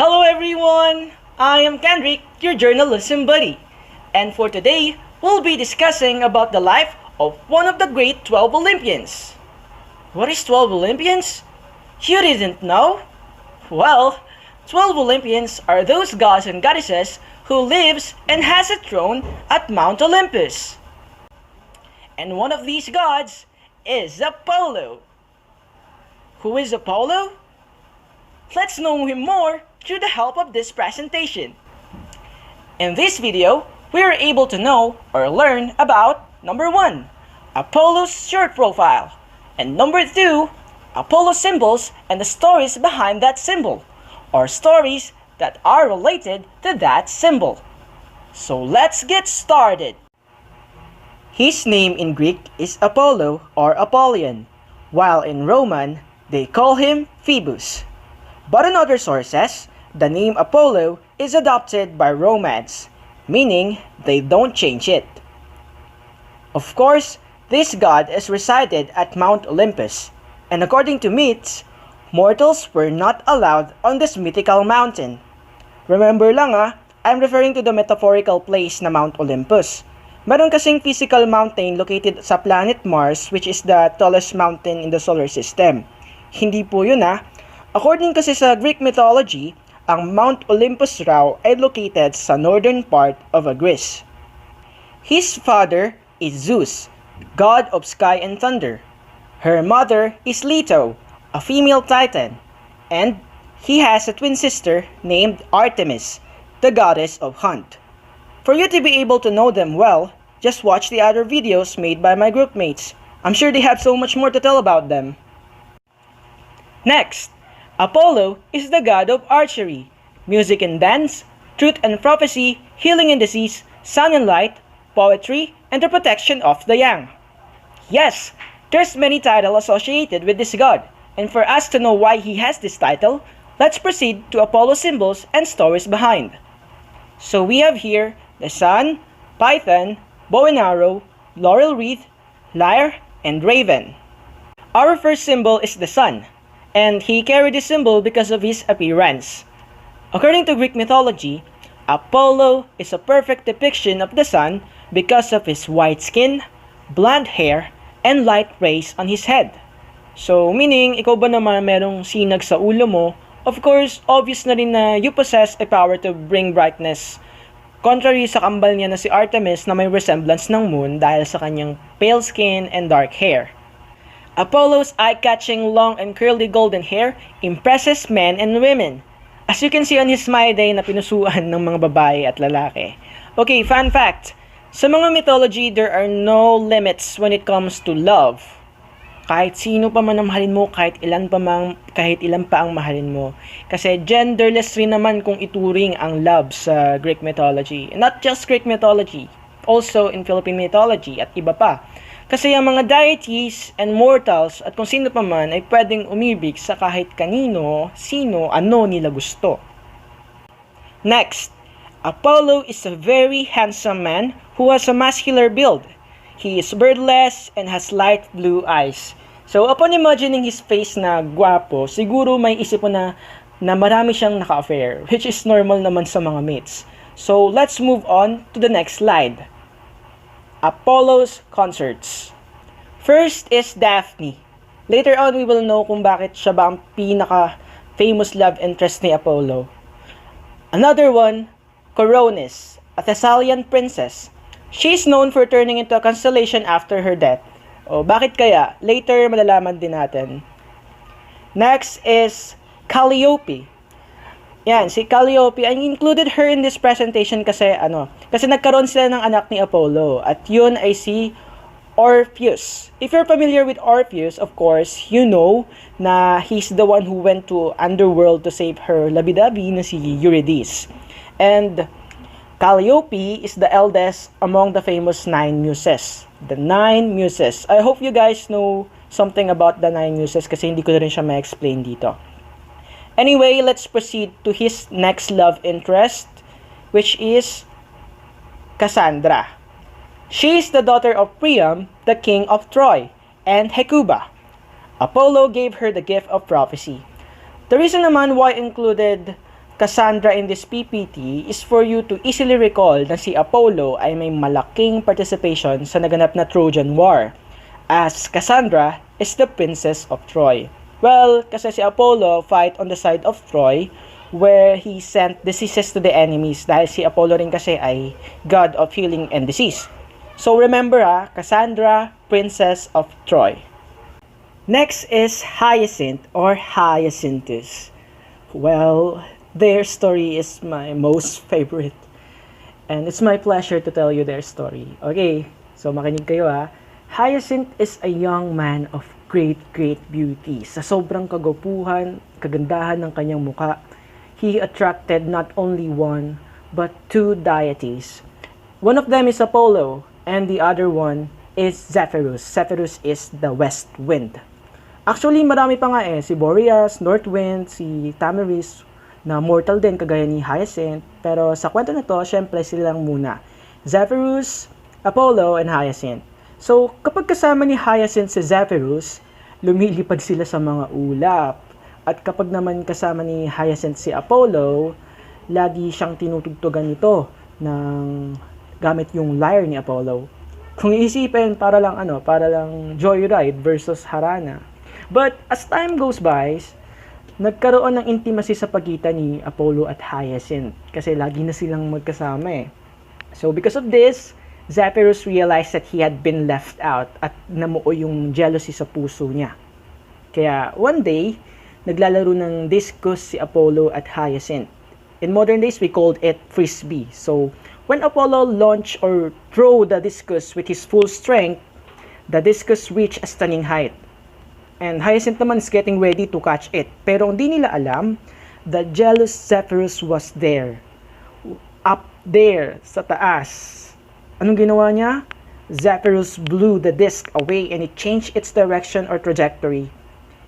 Hello everyone! I am Kendrick, your journalism buddy. And for today, we'll be discussing about the life of one of the great 12 Olympians. What is 12 Olympians? You didn't know? Well, 12 Olympians are those gods and goddesses who lives and has a throne at Mount Olympus. And one of these gods is Apollo. Who is Apollo? Let's know him more through the help of this presentation. In this video, we are able to know or learn about number 1, Apollo's short profile, and number 2, Apollo symbols and the stories behind that symbol, or stories that are related to that symbol. So let's get started. His name in Greek is Apollo or Apollyon, while in Roman, they call him Phoebus. But in other sources, the name Apollo is adopted by Romans, meaning they don't change it. Of course, this god is resided at Mount Olympus, and according to myths, mortals were not allowed on this mythical mountain. Remember lang I'm referring to the metaphorical place na Mount Olympus. Meron kasing physical mountain located sa planet Mars, which is the tallest mountain in the solar system. Hindi po yun According kasi sa Greek mythology, ang Mount Olympus raw ay located sa northern part of Greece. His father is Zeus, god of sky and thunder. Her mother is Leto, a female titan, and he has a twin sister named Artemis, the goddess of hunt. For you to be able to know them well, just watch the other videos made by my groupmates. I'm sure they have so much more to tell about them. Next, Apollo is the god of archery, music and dance, truth and prophecy, healing and disease, sun and light, poetry, and the protection of the young. Yes, there's many titles associated with this god, and for us to know why he has this title, let's proceed to Apollo symbols and stories behind. So we have here the sun, python, bow and arrow, laurel wreath, lyre, and raven. Our first symbol is the sun, and he carried this symbol because of his appearance. According to Greek mythology, Apollo is a perfect depiction of the sun because of his white skin, blonde hair, and light rays on his head. So, meaning, ikaw ba naman merong sinag sa ulo mo? Of course, obvious na rin na you possess a power to bring brightness. Contrary sa kambal niya na si Artemis na may resemblance ng moon dahil sa kanyang pale skin and dark hair. Apollo's eye-catching long and curly golden hair impresses men and women, as you can see on his smile day na pinusuan ng mga babae at lalaki. Okay, fun fact, sa mga mythology, there are no limits when it comes to love. Kahit sino pa man ang mahalin mo, kahit ilan pa ang mahalin mo. Kasi genderless rin naman kung ituring ang love sa Greek mythology. Not just Greek mythology, also in Philippine mythology at iba pa. Kasi ang mga deities and mortals at kung sino pa man ay pwedeng umibig sa kahit kanino, sino, ano nila gusto. Next, Apollo is a very handsome man who has a muscular build. He is beardless and has light blue eyes. So upon imagining his face na gwapo, siguro may isip mo na marami siyang naka-affair, which is normal naman sa mga myths. So let's move on to the next slide. Apollo's consorts. First is Daphne. Later on, we will know kung bakit siya ba ang pinaka-famous love interest ni Apollo. Another one, Coronis, a Thessalian princess. She is known for turning into a constellation after her death. O bakit kaya? Later, malalaman din natin. Next is Calliope. Yan, si Calliope, I included her in this presentation kasi nagkaroon sila ng anak ni Apollo at yun ay si Orpheus. If you're familiar with Orpheus, of course, you know na he's the one who went to underworld to save her labi-dabi na si Eurydice. And Calliope is the eldest among the famous 9 muses. The 9 muses. I hope you guys know something about the 9 muses kasi hindi ko na rin siya ma-explain dito. Anyway, let's proceed to his next love interest, which is Cassandra. She is the daughter of Priam, the king of Troy, and Hecuba. Apollo gave her the gift of prophecy. The reason naman why I included Cassandra in this PPT is for you to easily recall na si Apollo ay may malaking participation sa naganap na Trojan War, as Cassandra is the princess of Troy. Well, kasi si Apollo fight on the side of Troy where he sent diseases to the enemies dahil si Apollo rin kasi ay god of healing and disease. So remember Cassandra, princess of Troy. Next is Hyacinth or Hyacinthus. Well, their story is my most favorite. And it's my pleasure to tell you their story. Okay, so makinig kayo Hyacinth is a young man of great beauty. Sa sobrang kagwapuhan, kagandahan ng kanyang muka, he attracted not only one, but two deities. One of them is Apollo, and the other one is Zephyrus. Zephyrus is the west wind. Actually, marami pa nga si Boreas, North Wind, si Tamaris, na mortal din kagaya ni Hyacinth. Pero sa kwento na to, syempre sila lang muna. Zephyrus, Apollo, and Hyacinth. So, kapag kasama ni Hyacinth si Zephyrus, lumilipad sila sa mga ulap. At kapag naman kasama ni Hyacinth si Apollo, lagi siyang tinutugtugan nito ng gamit yung lyre ni Apollo. Kung iisipin, para lang Joyride versus Harana. But as time goes by, nagkaroon ng intimacy sa pagitan ni Apollo at Hyacinth kasi lagi na silang magkasama So because of this, Zephyrus realized that he had been left out at namuo yung jealousy sa puso niya. Kaya one day, naglalaro ng discus si Apollo at Hyacinth. In modern days, we called it frisbee. So when Apollo launched or threw the discus with his full strength, the discus reached a stunning height. And Hyacinth naman is getting ready to catch it. Pero hindi nila alam that jealous Zephyrus was there. Up there, sa taas. Anong ginawa niya? Zephyrus blew the disc away and it changed its direction or trajectory.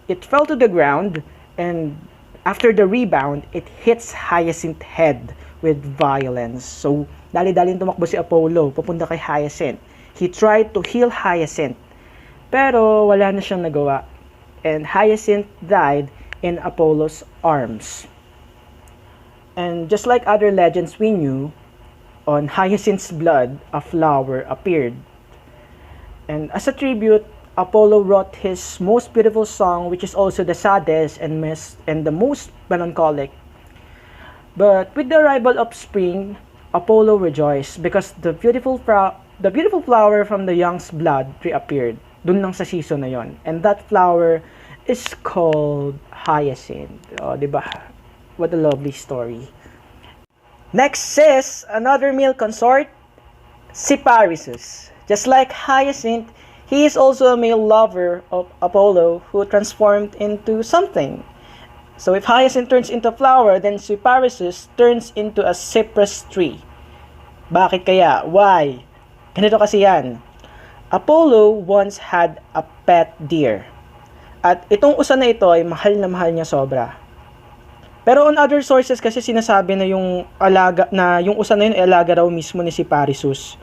It fell to the ground and after the rebound, it hits Hyacinth's head with violence. So, dali-dali tumakbo si Apollo papunta kay Hyacinth. He tried to heal Hyacinth, pero wala na siyang nagawa. And Hyacinth died in Apollo's arms. And just like other legends we knew, on Hyacinth's blood, a flower appeared. And as a tribute, Apollo wrote his most beautiful song, which is also the saddest and the most melancholic. But with the arrival of spring, Apollo rejoiced because the beautiful flower from the young's blood reappeared. Dun lang sa season na yon. And that flower is called Hyacinth. Oh, diba? What a lovely story. Next is another male consort, si Parisus. Just like Hyacinth, he is also a male lover of Apollo who transformed into something. So if Hyacinth turns into a flower, then si Parisus turns into a cypress tree. Bakit kaya? Why? Ganito kasi yan. Apollo once had a pet deer. At itong usa na ito ay mahal na mahal niya sobra. Pero on other sources kasi sinasabi na yung usa na yun ay alaga raw mismo ni si Parisus.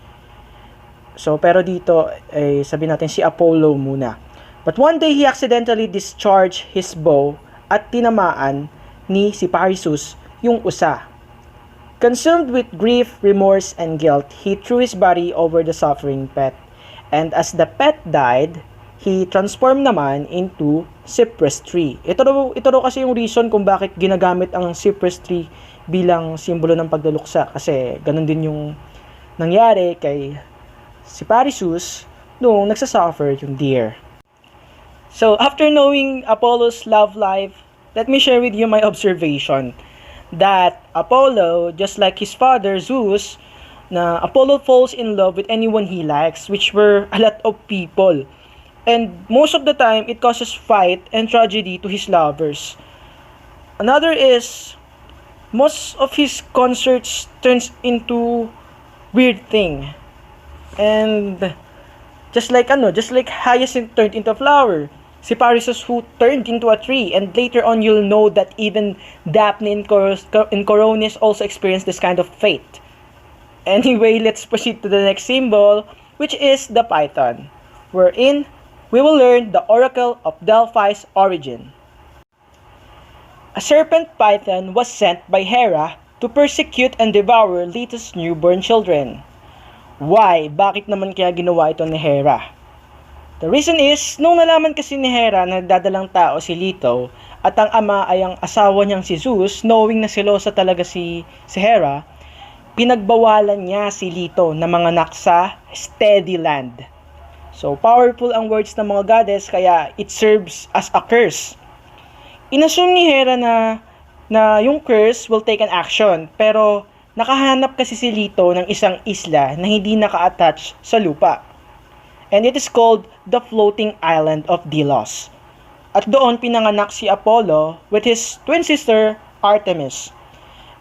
So pero dito sabi natin si Apollo muna. But one day he accidentally discharged his bow at tinamaan ni si Parisus yung usa. Consumed with grief, remorse, and guilt, he threw his body over the suffering pet. And as the pet died, he transformed naman into cypress tree. Ito raw kasi yung reason kung bakit ginagamit ang cypress tree bilang simbolo ng pagduluksa. Kasi ganun din yung nangyari kay si Parisus noong nagsasuffer yung deer. So, after knowing Apollo's love life, let me share with you my observation that Apollo, just like his father Zeus, na Apollo falls in love with anyone he likes, which were a lot of people. And most of the time, it causes fight and tragedy to his lovers. Another is, most of his concerts turns into weird thing. And just like Hyacinth turned into a flower, si Parisus who turned into a tree, and later on you'll know that even Daphne and Coronis also experienced this kind of fate. Anyway, let's proceed to the next symbol, which is the python, wherein we will learn the oracle of Delphi's origin. A serpent python was sent by Hera to persecute and devour Leto's newborn children. Why? Bakit naman kaya ginawa ito ni Hera? The reason is, nung nalaman kasi ni Hera na nagdadalang tao si Leto at ang ama ay ang asawa niyang si Zeus, knowing na selosa talaga si Hera, pinagbawalan niya si Leto na manganak sa steady land. So, powerful ang words ng mga goddess kaya it serves as a curse. Inassume ni Hera na yung curse will take an action, pero nakahanap kasi si Leto ng isang isla na hindi naka-attach sa lupa. And it is called the floating island of Delos. At doon pinanganak si Apollo with his twin sister Artemis.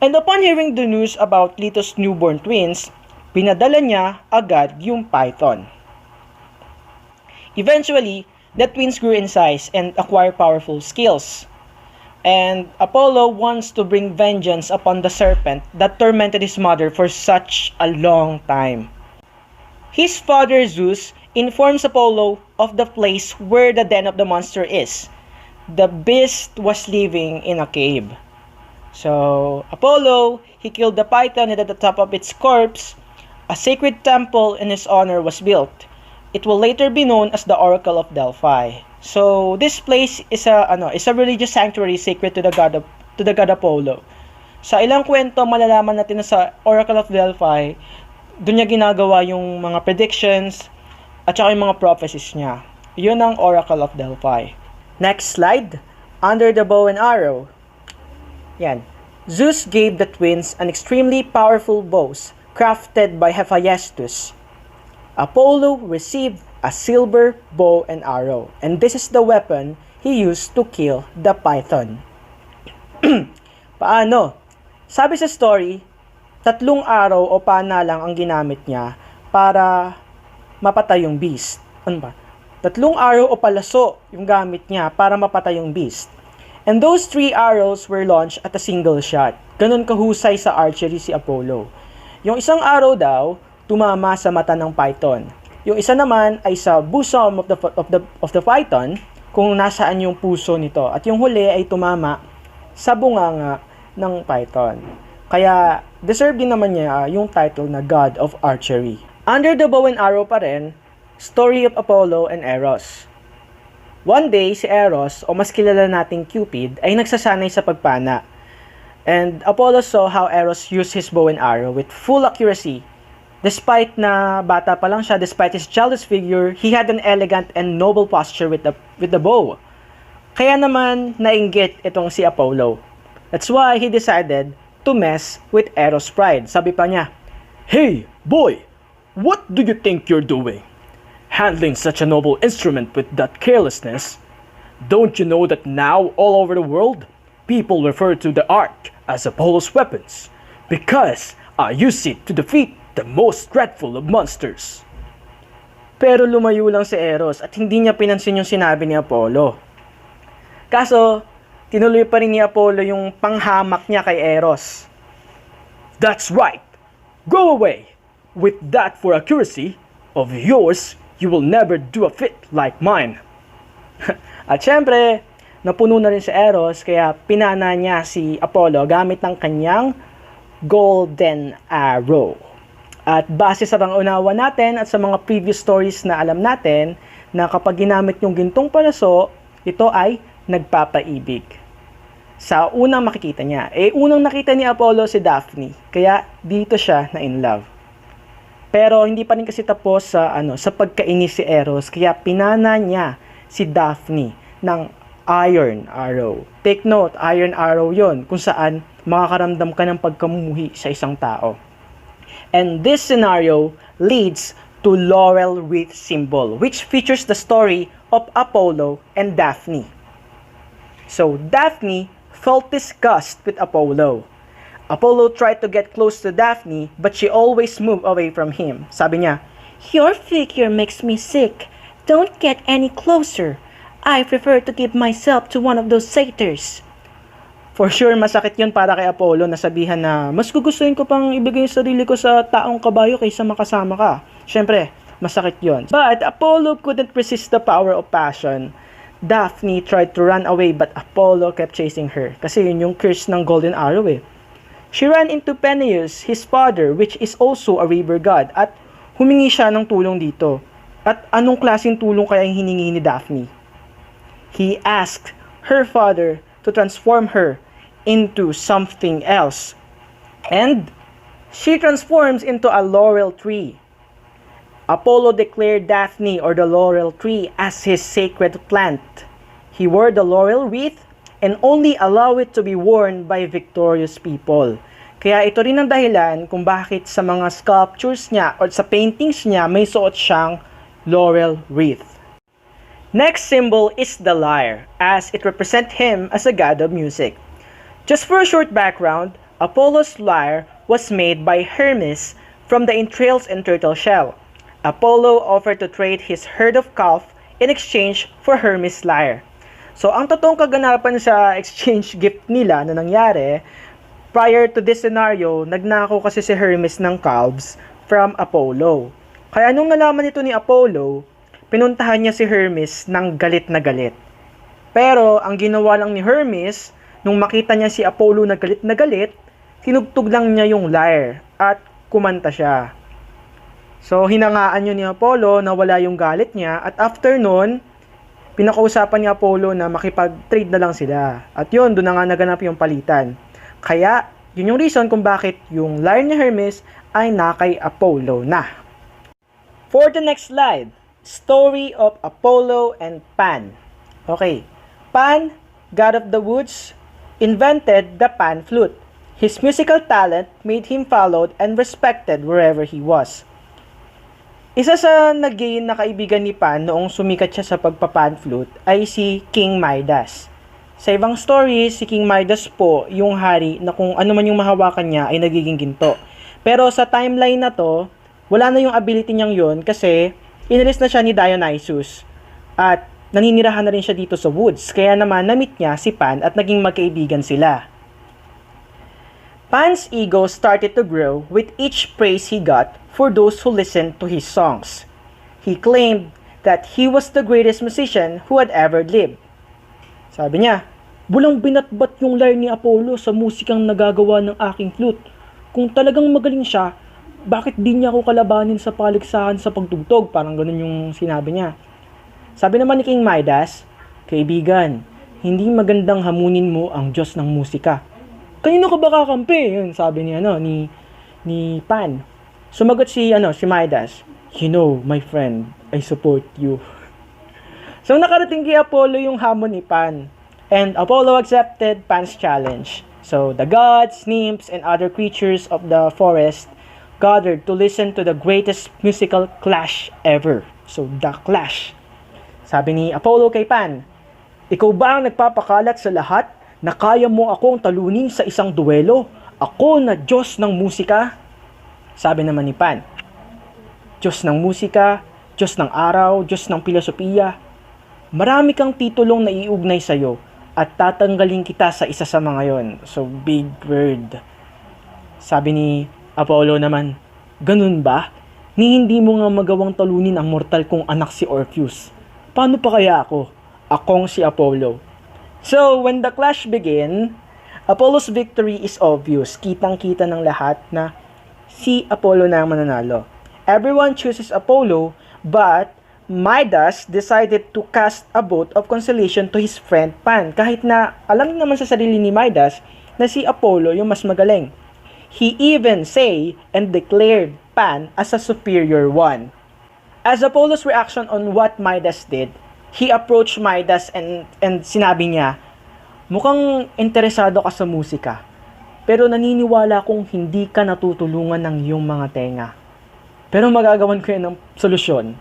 And upon hearing the news about Leto's newborn twins, pinadala niya agad yung python. Eventually, the twins grew in size and acquired powerful skills. And Apollo wants to bring vengeance upon the serpent that tormented his mother for such a long time. His father Zeus informs Apollo of the place where the den of the monster is. The beast was living in a cave. So, Apollo, he killed the python, and at the top of its corpse, a sacred temple in his honor was built. It will later be known as the Oracle of Delphi. So, this place is a religious sanctuary sacred to the god Apollo. Sa ilang kwento, malalaman natin na sa Oracle of Delphi, doon niya ginagawa yung mga predictions at saka yung mga prophecies niya. Yun ang Oracle of Delphi. Next slide. Under the bow and arrow. Yan. Zeus gave the twins an extremely powerful bows crafted by Hephaestus. Apollo received a silver bow and arrow, and this is the weapon he used to kill the python. Paano? Sabi sa story, 3 araw o pana lang ang ginamit niya para mapatay yung beast. Ano ba? 3 araw o palaso yung gamit niya para mapatay yung beast. And those 3 arrows were launched at a single shot. Ganun kahusay sa archery si Apollo. Yung isang araw daw, tumama sa mata ng python. Yung isa naman ay sa bosom of the python, kung nasaan yung puso nito. At yung huli ay tumama sa bunganga ng python. Kaya deserve din naman niya yung title na God of Archery. Under the bow and arrow pa rin, story of Apollo and Eros. One day, si Eros, o mas kilala nating Cupid, ay nagsasanay sa pagpana. And Apollo saw how Eros used his bow and arrow with full accuracy. Despite na bata pa lang siya, despite his childish figure, he had an elegant and noble posture with the bow. Kaya naman, nainggit itong si Apollo. That's why he decided to mess with Eros' pride. Sabi pa niya, "Hey, boy! What do you think you're doing? Handling such a noble instrument with that carelessness? Don't you know that now all over the world, people refer to the ark as Apollo's weapons because I use it to defeat the most dreadful of monsters?" Pero lumayo lang si Eros at hindi niya pinansin yung sinabi ni Apollo. Kaso, tinuloy pa rin ni Apollo yung panghamak niya kay Eros. "That's right! Go away! With that for accuracy of yours, you will never do a feat like mine." At syempre, napuno na rin si Eros kaya pinana niya si Apollo gamit ng kanyang golden arrow. At base sa pangunawa natin at sa mga previous stories na alam natin na kapag ginamit yung gintong palaso, ito ay nagpapaibig. Sa unang makikita niya, unang nakita ni Apollo si Daphne, kaya dito siya na in love. Pero hindi pa rin kasi tapos sa pagkainis si Eros, kaya pinana niya si Daphne ng iron arrow. Take note, iron arrow yon kung saan makakaramdam ka ng pagkamuhi sa isang tao. And this scenario leads to laurel wreath symbol, which features the story of Apollo and Daphne. So Daphne felt disgust with Apollo. Apollo tried to get close to Daphne, but she always moved away from him. Sabi niya, "Your figure makes me sick. Don't get any closer. I prefer to give myself to one of those satyrs." For sure, masakit yun para kay Apollo na sabihan na, "Mas gugustuhin ko pang ibigay yung sarili ko sa taong kabayo kaysa makasama ka." Siyempre, masakit yun. But Apollo couldn't resist the power of passion. Daphne tried to run away but Apollo kept chasing her. Kasi yun yung curse ng golden arrow eh. She ran into Peneus, his father, which is also a river god, at humingi siya ng tulong dito. At anong klaseng tulong kaya yung hiningi ni Daphne? He asked her father to transform her into something else. And she transforms into a laurel tree. Apollo declared Daphne or the laurel tree as his sacred plant. He wore the laurel wreath and only allow it to be worn by victorious people. Kaya ito rin ang dahilan kung bakit sa mga sculptures niya or sa paintings niya may suot siyang laurel wreath. Next symbol is the lyre, as it represents him as a god of music. Just for a short background, Apollo's lyre was made by Hermes from the entrails and turtle shell. Apollo offered to trade his herd of calf in exchange for Hermes' lyre. So, ang totoong kaganapan sa exchange gift nila na nangyari, prior to this scenario, nagnakaw kasi si Hermes ng calves from Apollo. Kaya nung nalaman ito ni Apollo, pinuntahan niya si Hermes ng galit na galit. Pero, ang ginawa lang ni Hermes, nung makita niya si Apollo na galit, tinugtog lang niya yung lyre at kumanta siya. So, hinangaan yun ni Apollo na wala yung galit niya at after nun, pinakausapan ni Apollo na makipag-trade na lang sila. At yun, doon na nga naganap yung palitan. Kaya, yun yung reason kung bakit yung lyre ni Hermes ay nakay Apollo na. For the next slide, story of Apollo and Pan. Okay, Pan, god of the woods, invented the pan flute. His musical talent made him followed and respected wherever he was. Isa sa naging na kaibigan ni Pan noong sumikat siya sa pagpapan flute ay si King Midas. Sa ibang story, si King Midas po yung hari na kung ano man yung mahawakan niya ay nagiging ginto. Pero sa timeline na to, wala na yung ability niyang yun kasi inalis na siya ni Dionysus at naninirahan na rin siya dito sa woods. Kaya naman na-meet niya si Pan at naging magkaibigan sila. Pan's ego started to grow with each praise he got for those who listened to his songs. He claimed that he was the greatest musician who had ever lived. Sabi niya, bulang binatbat yung lyre ni Apollo sa musikang nagagawa ng aking flute. Kung talagang magaling siya, bakit di niya ako kalabanin sa paligsahan sa pagtugtog? Parang ganun yung sinabi niya. Sabi naman ni King Midas, kaibigan, hindi magandang hamunin mo ang Diyos ng musika. Kanino ka ba kakampi? Yun, sabi niya ni Pan. Sumagot si Midas, you know, my friend, I support you. So nakarating kay Apollo yung hamon ni Pan. And Apollo accepted Pan's challenge. So the gods, nymphs, and other creatures of the forest gathered to listen to the greatest musical clash ever. So the clash. Sabi ni Apollo kay Pan, ikaw ba ang nagpapakalat sa lahat na kaya mo akong talunin sa isang duelo? Ako na Diyos ng musika? Sabi naman ni Pan, Diyos ng musika, Diyos ng araw, Diyos ng filosofiya. Marami kang titulong na iugnay sa'yo at tatanggalin kita sa isa sa mga yon. So, big word. Sabi ni Apollo naman, ganun ba? Ni hindi mo nga magawang talunin ang mortal kong anak si Orpheus. Paano pa kaya ako? Akong si Apollo. So, when the clash began, Apollo's victory is obvious. Kitang-kita ng lahat na si Apollo na ang mananalo. Everyone chooses Apollo, but Midas decided to cast a vote of consolation to his friend Pan. Kahit na alam naman sa sarili ni Midas na si Apollo yung mas magaling. He even say and declared Pan as a superior one. As Apollo's reaction on what Midas did, he approached Midas and sinabi niya, mukhang interesado ka sa musika, pero naniniwala kong hindi ka natutulungan ng iyong mga tenga. Pero magagawan ko yan ng solusyon.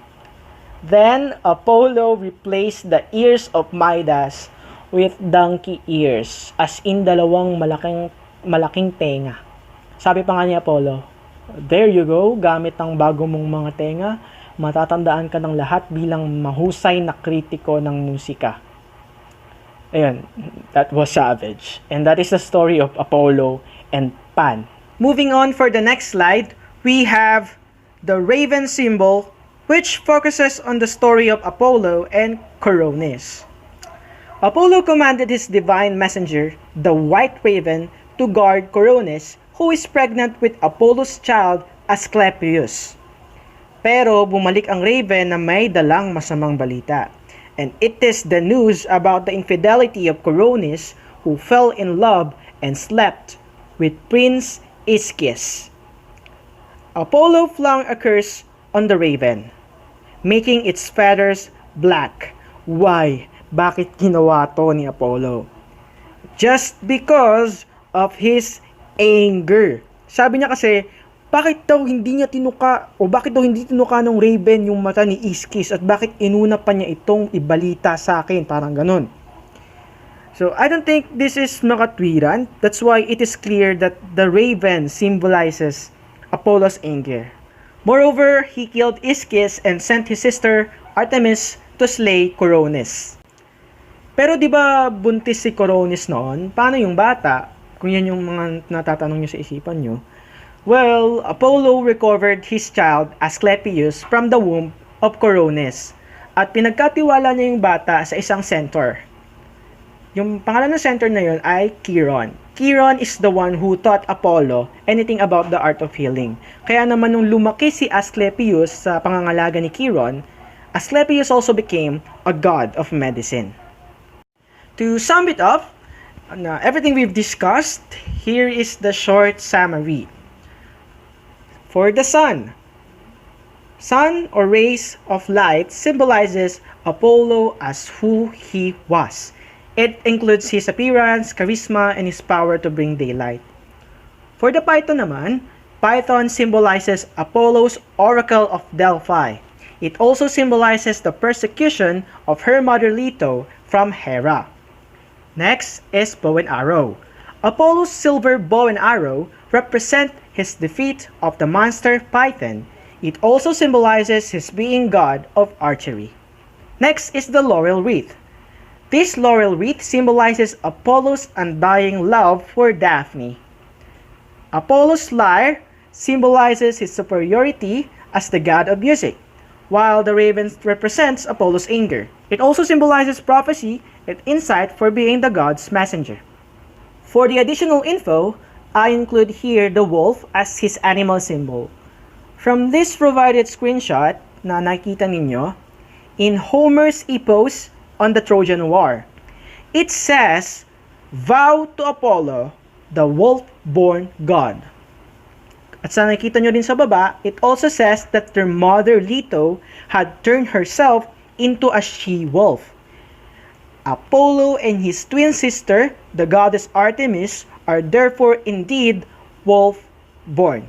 Then, Apollo replaced the ears of Midas with donkey ears, as in dalawang malaking tenga. Sabi pa nga ni Apollo, there you go, gamit ang bago mong mga tenga, matatandaan ka ng lahat bilang mahusay na kritiko ng musika. Ayun, that was savage. And that is the story of Apollo and Pan. Moving on for the next slide, we have the raven symbol, which focuses on the story of Apollo and Coronis. Apollo commanded his divine messenger, the white raven, to guard Coronis, who is pregnant with Apollo's child, Asclepius. Pero bumalik ang raven na may dalang masamang balita. And it is the news about the infidelity of Coronis, who fell in love and slept with Prince Ischys. Apollo flung a curse on the raven, making its feathers black. Why? Bakit ginawa to ni Apollo? Just because of his anger. Sabi niya kasi, bakit daw hindi niya tinuka o bakit daw hindi tinuka ng raven yung mata ni Ischys at bakit inuna pa niya itong ibalita sa akin, parang ganun. So I don't think this is makatwiran. That's why it is clear that the raven symbolizes Apollo's anger. Moreover, he killed Ischys and sent his sister Artemis to slay Coronis. Pero di ba buntis si Coronis noon? Paano yung bata? Kung yan yung mga natatanong nyo sa isipan nyo. Well, Apollo recovered his child Asclepius from the womb of Coronis at pinagkatiwala niya yung bata sa isang centaur. Yung pangalan ng centaur na yun ay Chiron. Chiron is the one who taught Apollo anything about the art of healing. Kaya naman nung lumaki si Asclepius sa pangangalaga ni Chiron, Asclepius also became a god of medicine. To sum it up, everything we've discussed, here is the short summary. For the sun or rays of light symbolizes Apollo as who he was. It includes his appearance, charisma, and his power to bring daylight. For the Python naman, Python symbolizes Apollo's oracle of Delphi. It also symbolizes the persecution of her mother Leto from Hera. Next is bow and arrow. Apollo's silver bow and arrow represent his defeat of the monster Python. It also symbolizes his being god of archery. Next is the laurel wreath. This laurel wreath symbolizes Apollo's undying love for Daphne. Apollo's lyre symbolizes his superiority as the god of music, while the raven represents Apollo's anger. It also symbolizes prophecy and insight for being the god's messenger. For the additional info, I include here the wolf as his animal symbol. From this provided screenshot na nakita ninyo, in Homer's epos on the Trojan War, it says, "Vow to Apollo, the wolf-born god." At sa nakita nyo din sa baba, it also says that their mother Leto had turned herself into a she-wolf. Apollo and his twin sister, the goddess Artemis, are therefore indeed wolf-born.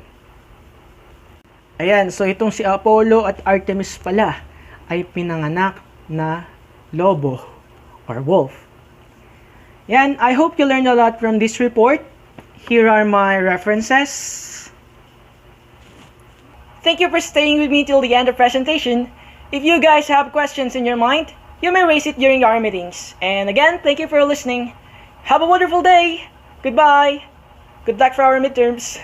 Ayan, so itong si Apollo at Artemis pala ay pinanganak na lobo or wolf. Yan, I hope you learned a lot from this report. Here are my references. Thank you for staying with me till the end of presentation. If you guys have questions in your mind, you may raise it during our meetings. And again, thank you for listening. Have a wonderful day. Goodbye. Good luck for our midterms.